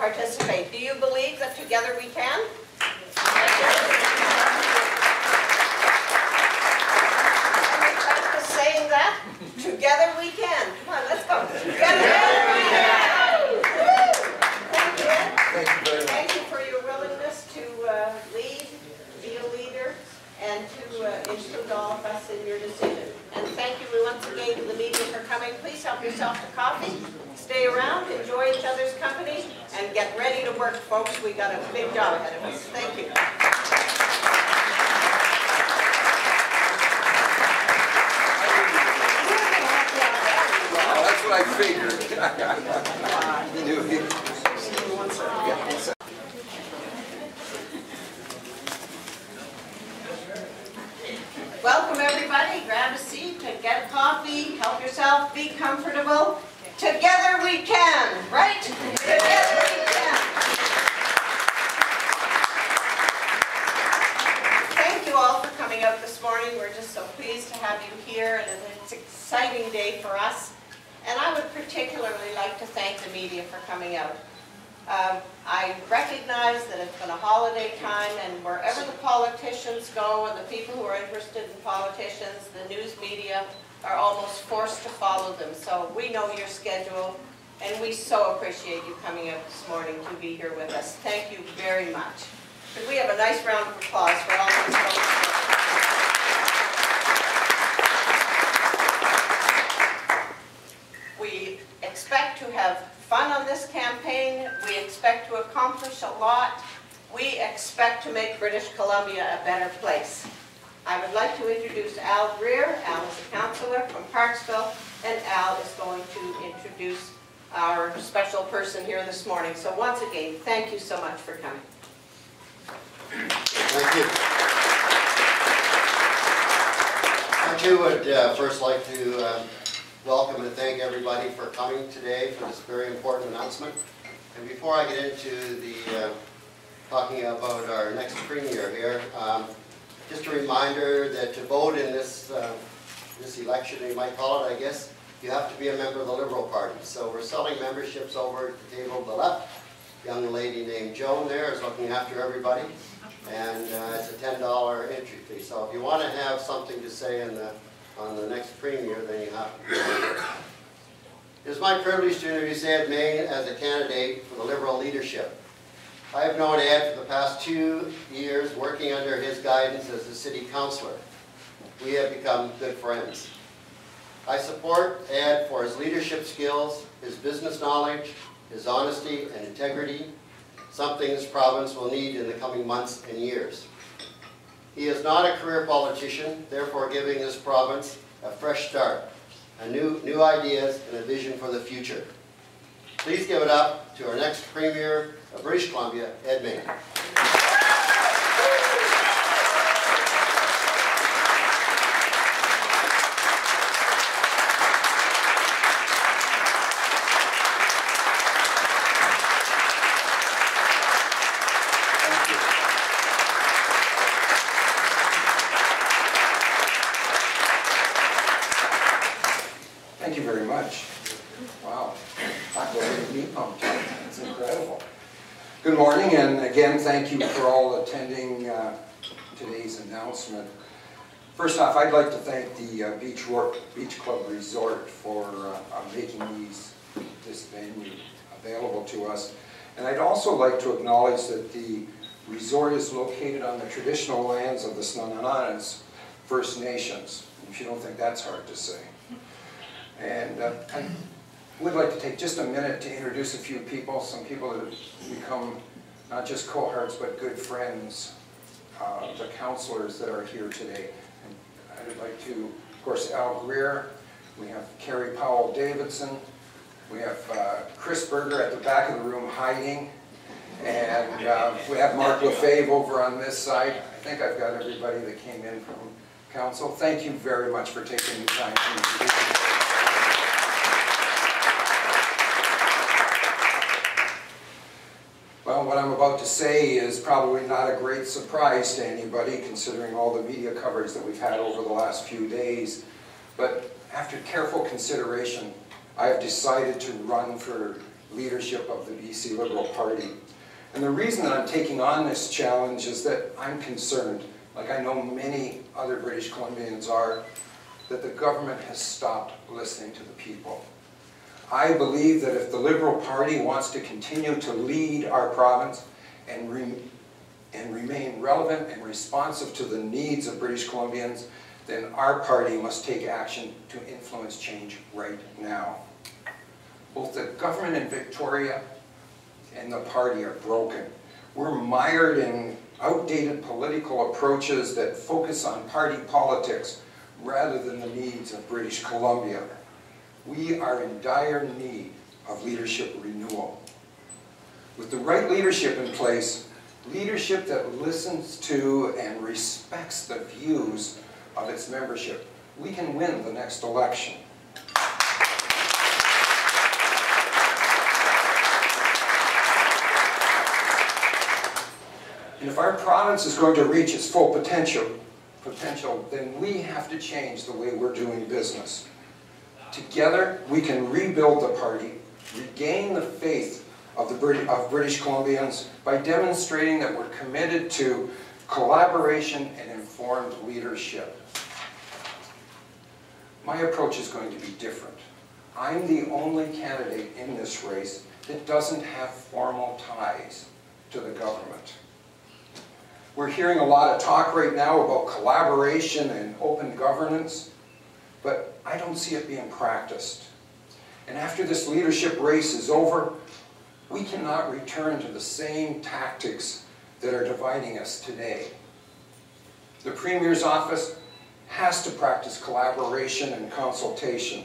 participate. Do you believe that together we can? Practice saying that. Together we can. Come on, let's go. Together we can. Thank you. Thank you very much. Thank you for your willingness to lead, be a leader, and to include all of us in your decision. And thank you once again to the media for coming. Please help yourself to coffee. Stay around, enjoy each other's company, and get ready to work, folks. We got a big job ahead of us. Thank you. Well, that's what I figured. Welcome everybody. Grab a seat and get coffee. Help yourself. Be comfortable. Together we can, right? Together we can. Thank you all for coming out this morning. We're just so pleased to have you here, and it's an exciting day for us. And I would particularly like to thank the media for coming out. I recognize that it's been a holiday time, and wherever the politicians go and the people who are interested in politicians, the news media are almost forced to follow them. So we know your schedule, and we so appreciate you coming out this morning to be here with us. Thank you very much. Could we have a nice round of applause for all those folks? We expect to have fun on this campaign. We expect to accomplish a lot. We expect to make British Columbia a better place. I would like to introduce Al Greer. Al is a councillor from Parksville, and Al is going to introduce our special person here this morning. So once again, thank you so much for coming. Thank you. I too would first like to welcome and thank everybody for coming today for this very important announcement. And before I get into the talking about our next premier here, just a reminder that to vote in this this election, you might call it, I guess, you have to be a member of the Liberal Party. So we're selling memberships over at the table to the left. A young lady named Joan there is looking after everybody, and it's a $10 entry fee. So if you want to have something to say on the next premier, then you have to be a member. It is my privilege to introduce Ed Mayne as a candidate for the Liberal leadership. I have known Ed for the past 2 years, working under his guidance as a city councillor. We have become good friends. I support Ed for his leadership skills, his business knowledge, his honesty and integrity, something this province will need in the coming months and years. He is not a career politician, therefore giving this province a fresh start, new ideas and a vision for the future. Please give it up to our next Premier of British Columbia, Ed Mayne. Thank you very much. Wow. Not going to me pumped up. That's incredible. Good morning, and again, thank you for all attending today's announcement. First off, I'd like to thank the Beach Club Resort for making this venue available to us. And I'd also like to acknowledge that the resort is located on the traditional lands of the Snunananas First Nations, if you don't think that's hard to say. And I would like to take just a minute to introduce a few people, some people that have become not just cohorts but good friends, the councillors that are here today. And I would like to, of course, Al Greer, we have Carrie Powell-Davidson, we have Chris Berger at the back of the room hiding, and we have Mark Lefebvre over on this side. I think I've got everybody that came in from council. Thank you very much for taking the time to introduce me. Well, what I'm about to say is probably not a great surprise to anybody, considering all the media coverage that we've had over the last few days. But after careful consideration, I have decided to run for leadership of the BC Liberal Party. And the reason that I'm taking on this challenge is that I'm concerned, like I know many other British Columbians are, that the government has stopped listening to the people. I believe that if the Liberal Party wants to continue to lead our province and remain relevant and responsive to the needs of British Columbians, then our party must take action to influence change right now. Both the government in Victoria and the party are broken. We're mired in outdated political approaches that focus on party politics rather than the needs of British Columbia. We are in dire need of leadership renewal. With the right leadership in place, leadership that listens to and respects the views of its membership, we can win the next election. And if our province is going to reach its full potential, then we have to change the way we're doing business. Together, we can rebuild the party, regain the faith of British Columbians by demonstrating that we're committed to collaboration and informed leadership. My approach is going to be different. I'm the only candidate in this race that doesn't have formal ties to the government. We're hearing a lot of talk right now about collaboration and open governance, but I don't see it being practiced. And after this leadership race is over, we cannot return to the same tactics that are dividing us today. The Premier's office has to practice collaboration and consultation.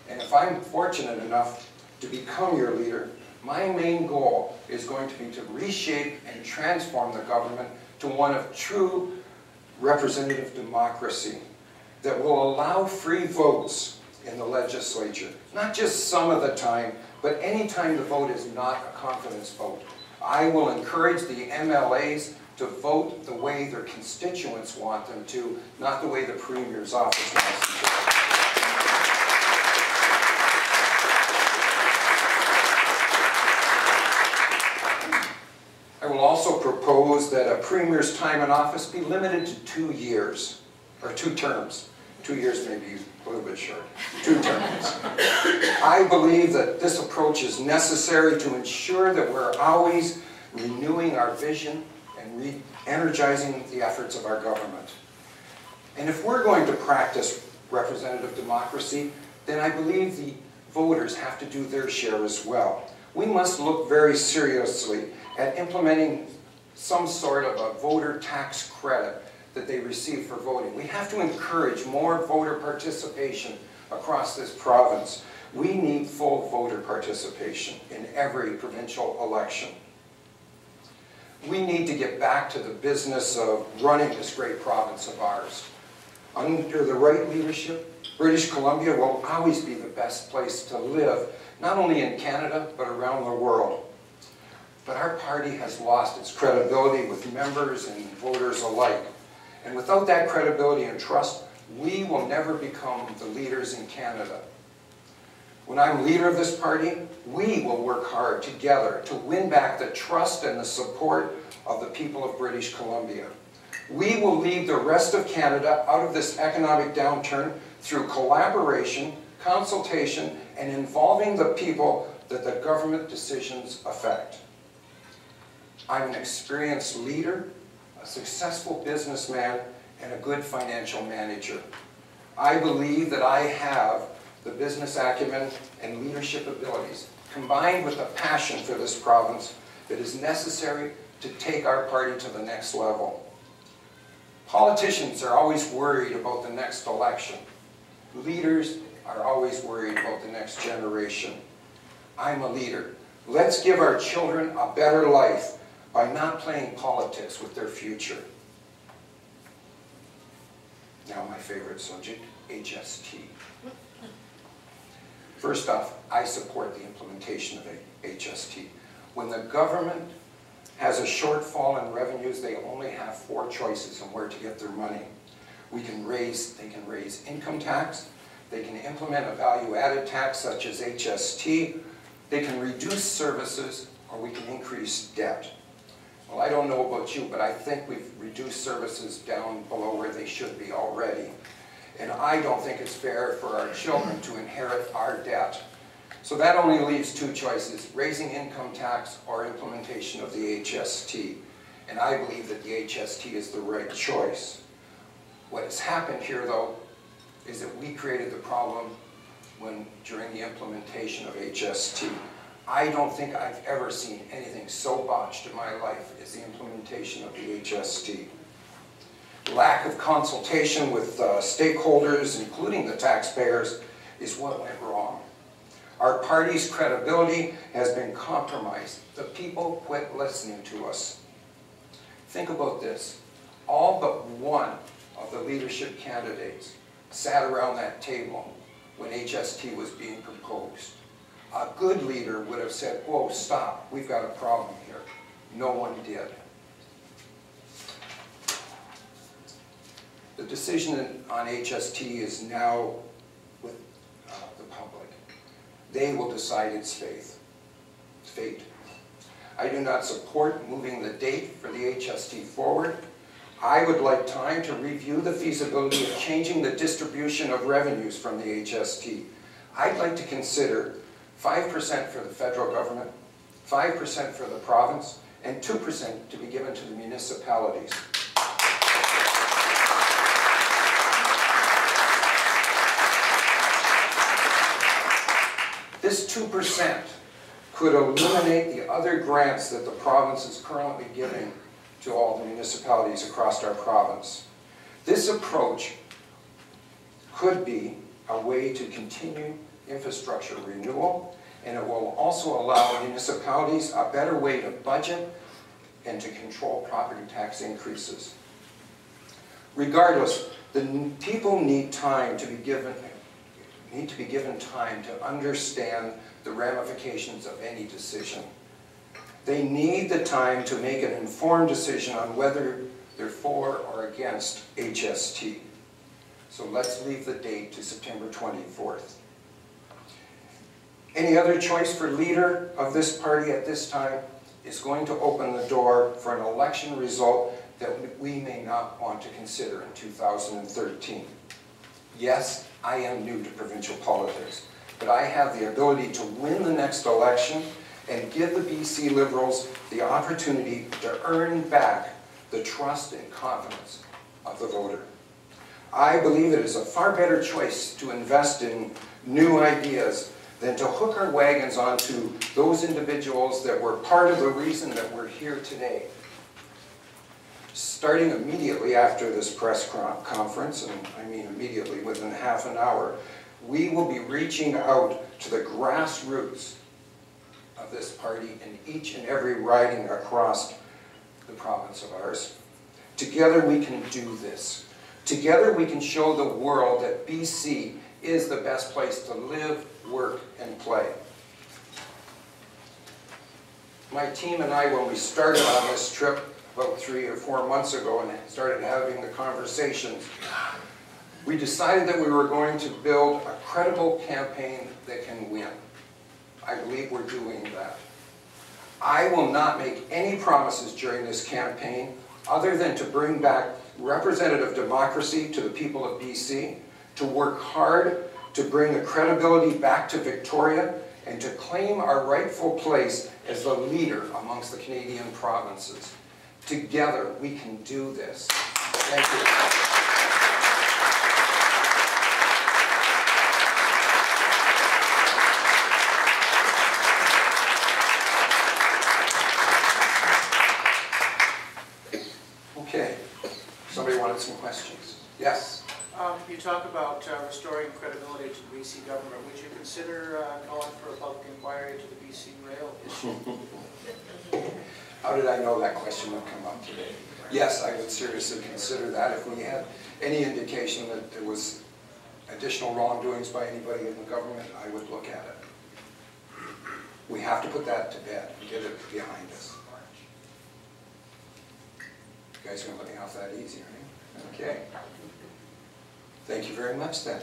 And if I'm fortunate enough to become your leader, my main goal is going to be to reshape and transform the government to one of true representative democracy that will allow free votes in the legislature. Not just some of the time, but any time the vote is not a confidence vote. I will encourage the MLAs to vote the way their constituents want them to, not the way the Premier's office wants them to. I will also propose that a Premier's time in office be limited to 2 years, or 2 terms. 2 years may be a little bit short. 2 terms. I believe that this approach is necessary to ensure that we're always renewing our vision and re-energizing the efforts of our government. And if we're going to practice representative democracy, then I believe the voters have to do their share as well. We must look very seriously at implementing some sort of a voter tax credit that they receive for voting. We have to encourage more voter participation across this province. We need full voter participation in every provincial election. We need to get back to the business of running this great province of ours. Under the right leadership, British Columbia will always be the best place to live, not only in Canada, but around the world. But our party has lost its credibility with members and voters alike. And without that credibility and trust, we will never become the leaders in Canada. When I'm leader of this party, we will work hard together to win back the trust and the support of the people of British Columbia. We will lead the rest of Canada out of this economic downturn through collaboration, consultation, and involving the people that the government decisions affect. I'm an experienced leader, a successful businessman, and a good financial manager. I believe that I have the business acumen and leadership abilities, combined with a passion for this province, that is necessary to take our party to the next level. Politicians are always worried about the next election. Leaders are always worried about the next generation. I'm a leader. Let's give our children a better life by not playing politics with their future. Now my favorite subject, HST. First off, I support the implementation of HST. When the government has a shortfall in revenues, they only have 4 choices on where to get their money. They can raise income tax, they can implement a value-added tax such as HST, They can reduce services or we can increase debt. Well, I don't know about you, but I think we've reduced services down below where they should be already. And I don't think it's fair for our children to inherit our debt. So that only leaves two choices, raising income tax or implementation of the HST. And I believe that the HST is the right choice. What has happened here, though, is that we created the problem during the implementation of HST. I don't think I've ever seen anything so botched in my life as the implementation of the HST. Lack of consultation with stakeholders, including the taxpayers, is what went wrong. Our party's credibility has been compromised. The people quit listening to us. Think about this. All but one of the leadership candidates sat around that table when HST was being proposed. A good leader would have said, whoa, stop, we've got a problem here. No one did. The decision on HST is now with the public. They will decide its fate. I do not support moving the date for the HST forward. I would like time to review the feasibility of changing the distribution of revenues from the HST. I'd like to consider 5% for the federal government, 5% for the province, and 2% to be given to the municipalities. This 2% could eliminate the other grants that the province is currently giving to all the municipalities across our province. This approach could be a way to continue infrastructure renewal, and it will also allow municipalities a better way to budget and to control property tax increases. Regardless, the people need time to be given time to understand the ramifications of any decision. They need the time to make an informed decision on whether they're for or against HST. So let's leave the date to September 24th. Any other choice for leader of this party at this time is going to open the door for an election result that we may not want to consider in 2013. Yes, I am new to provincial politics, but I have the ability to win the next election and give the BC Liberals the opportunity to earn back the trust and confidence of the voter. I believe it is a far better choice to invest in new ideas than to hook our wagons onto those individuals that were part of the reason that we're here today. Starting immediately after this press conference, and I mean immediately, within half an hour, we will be reaching out to the grassroots of this party in each and every riding across the province of ours. Together we can do this. Together we can show the world that BC is the best place to live, work, and play. My team and I, when we started on this trip about 3 or 4 months ago and started having the conversations, we decided that we were going to build a credible campaign that can win. I believe we're doing that. I will not make any promises during this campaign other than to bring back representative democracy to the people of BC, to work hard to bring the credibility back to Victoria, and to claim our rightful place as the leader amongst the Canadian provinces. Together, we can do this. Thank you. Okay, somebody wanted some questions. Yes? You talk about restoring credibility to the BC government. Would you consider calling for a public inquiry to the BC rail issue? How did I know that question would come up today? Yes, I would seriously consider that. If we had any indication that there was additional wrongdoings by anybody in the government, I would look at it. We have to put that to bed and get it behind us. You guys are going to let me off that easy, right? Okay. Thank you very much then.